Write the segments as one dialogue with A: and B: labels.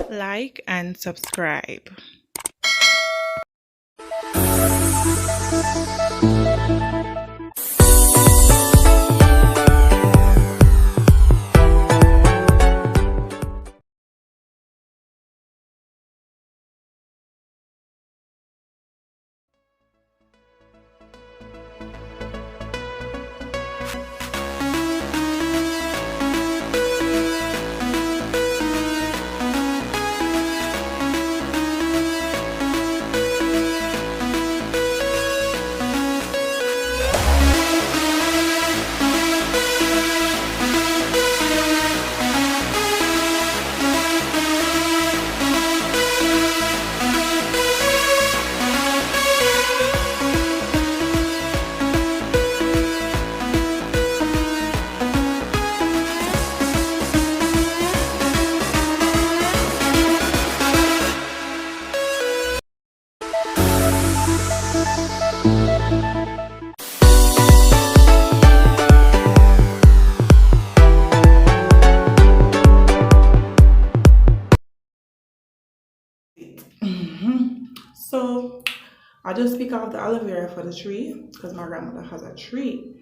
A: like and subscribe. So I just pick out the aloe vera for the tree because my grandmother has a tree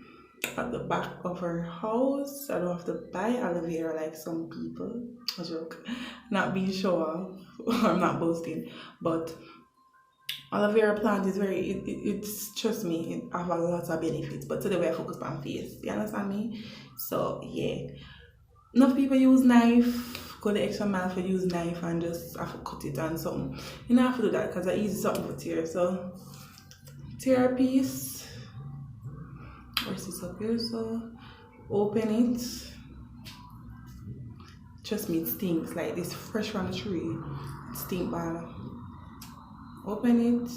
A: at the back of her house. I don't have to buy aloe vera like some people. A joke. Not being show off. I'm not boasting. But aloe vera plant is it's trust me, it have a lot of benefits. But today we're focused on face. You understand me? So yeah. Enough people use knife. Go the extra mile for use knife and just have to cut it and something. You don't have to do that because I easy something for tear. So tear a piece. Where's this up here? So open it. Trust me, it stinks like this fresh from the tree. It stinks bad. Open it.